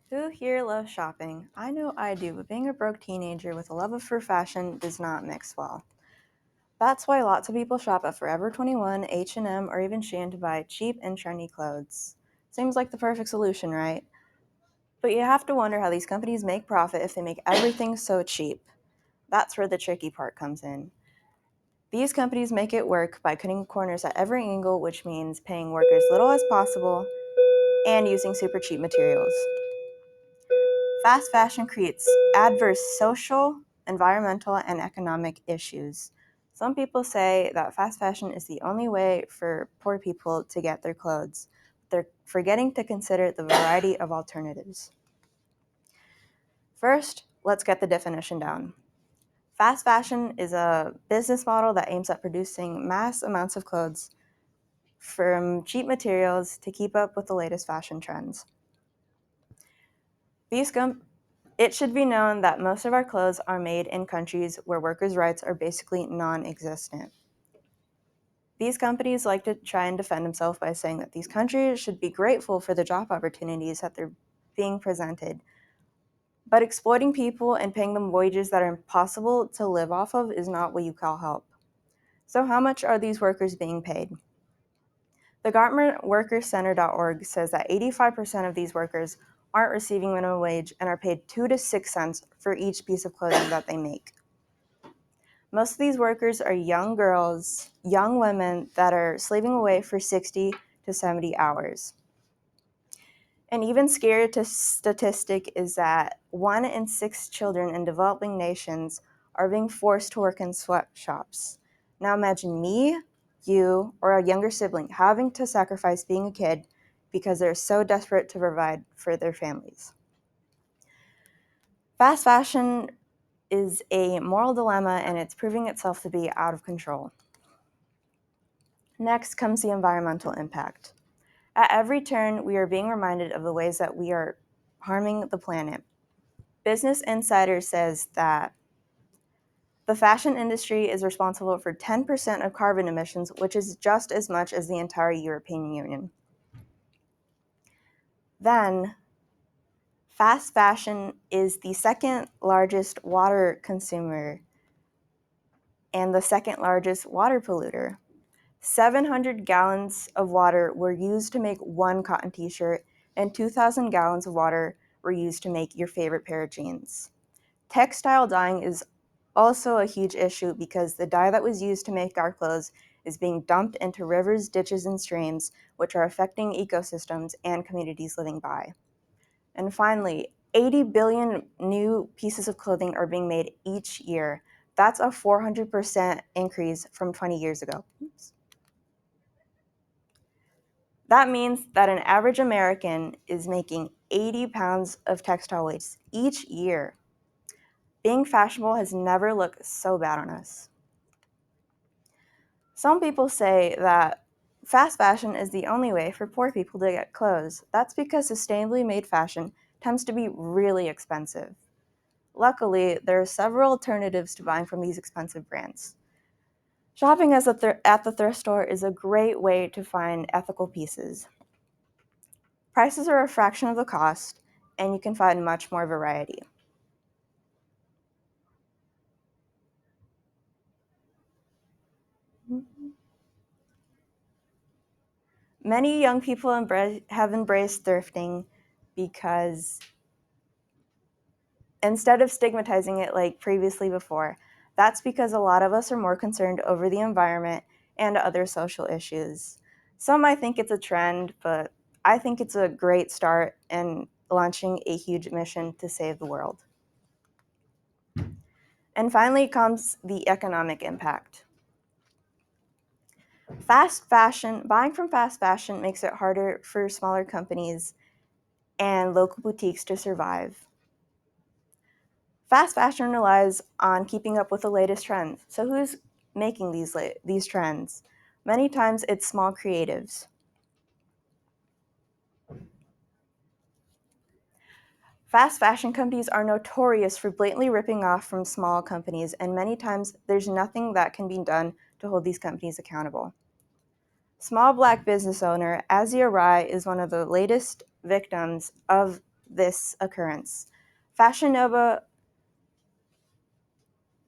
Who here loves shopping? I know I do, but being a broke teenager with a love for fashion does not mix well. That's why lots of people shop at Forever 21, H&M, or even Shein to buy cheap and trendy clothes. Seems like the perfect solution, right? But you have to wonder how these companies make profit if they make everything so cheap. That's where the tricky part comes in. These companies make it work by cutting corners at every angle, which means paying workers little as possible and using super cheap materials. Fast fashion creates adverse social, environmental, and economic issues. Some people say that fast fashion is the only way for poor people to get their clothes. They're forgetting to consider the variety of alternatives. First, let's get the definition down. Fast fashion is a business model that aims at producing mass amounts of clothes from cheap materials to keep up with the latest fashion trends. These It should be known that most of our clothes are made in countries where workers' rights are basically non existent. These companies like to try and defend themselves by saying that these countries should be grateful for the job opportunities that they're being presented. But exploiting people and paying them wages that are impossible to live off of is not what you call help. So, how much are these workers being paid? The GarmentWorkersCenter.org says that 85% of these workers aren't receiving minimum wage and are paid 2 to 6 cents for each piece of clothing that they make. Most of these workers are young girls, young women that are slaving away for 60 to 70 hours. An even scarier statistic is that 1 in 6 children in developing nations are being forced to work in sweatshops. Now imagine me, you, or a younger sibling having to sacrifice being a kid because they're so desperate to provide for their families. Fast fashion is a moral dilemma, and it's proving itself to be out of control. Next comes the environmental impact. At every turn, we are being reminded of the ways that we are harming the planet. Business Insider says that the fashion industry is responsible for 10% of carbon emissions, which is just as much as the entire European Union. Then, fast fashion is the second largest water consumer and the second largest water polluter. 700 gallons of water were used to make one cotton t-shirt, and 2,000 gallons of water were used to make your favorite pair of jeans. Textile dyeing is also a huge issue because the dye that was used to make our clothes is being dumped into rivers, ditches, and streams, which are affecting ecosystems and communities living by. And finally, 80 billion new pieces of clothing are being made each year. That's a 400% increase from 20 years ago. Oops. That means that an average American is making 80 pounds of textile waste each year. Being fashionable has never looked so bad on us. Some people say that fast fashion is the only way for poor people to get clothes. That's because sustainably made fashion tends to be really expensive. Luckily, there are several alternatives to buying from these expensive brands. Shopping at the thrift store is a great way to find ethical pieces. Prices are a fraction of the cost, and you can find much more variety. Many young people have embraced thrifting because instead of stigmatizing it like previously before, that's because a lot of us are more concerned over the environment and other social issues. Some might think it's a trend, but I think it's a great start in launching a huge mission to save the world. And finally comes the economic impact. Buying from fast fashion makes it harder for smaller companies and local boutiques to survive. Fast fashion relies on keeping up with the latest trends. So who's making these trends? Many times it's small creatives. Fast fashion companies are notorious for blatantly ripping off from small companies, and many times there's nothing that can be done to hold these companies accountable. Small Black business owner Azia Rai is one of the latest victims of this occurrence. Fashion Nova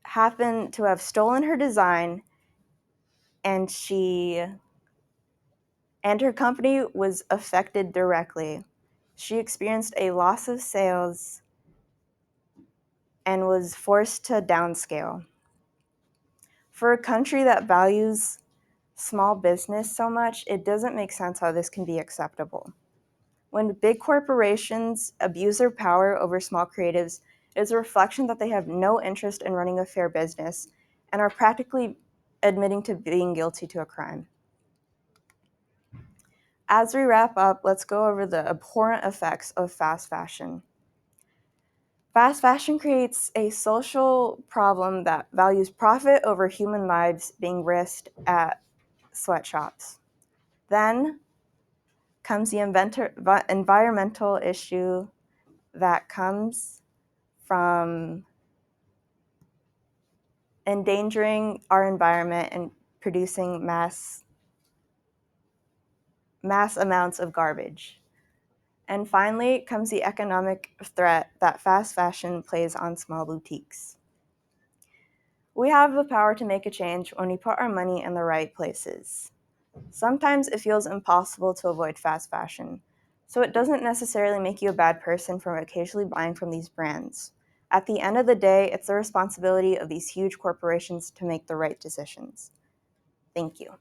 happened to have stolen her design, and her company was affected directly. She experienced a loss of sales and was forced to downscale. For a country that values small business so much, it doesn't make sense how this can be acceptable. When big corporations abuse their power over small creatives, it is a reflection that they have no interest in running a fair business and are practically admitting to being guilty to a crime. As we wrap up, let's go over the abhorrent effects of fast fashion. Fast fashion creates a social problem that values profit over human lives being risked at sweatshops. Then comes the environmental issue that comes from endangering our environment and producing mass amounts of garbage. And finally comes the economic threat that fast fashion plays on small boutiques. We have the power to make a change when we put our money in the right places. Sometimes it feels impossible to avoid fast fashion, so it doesn't necessarily make you a bad person for occasionally buying from these brands. At the end of the day, it's the responsibility of these huge corporations to make the right decisions. Thank you.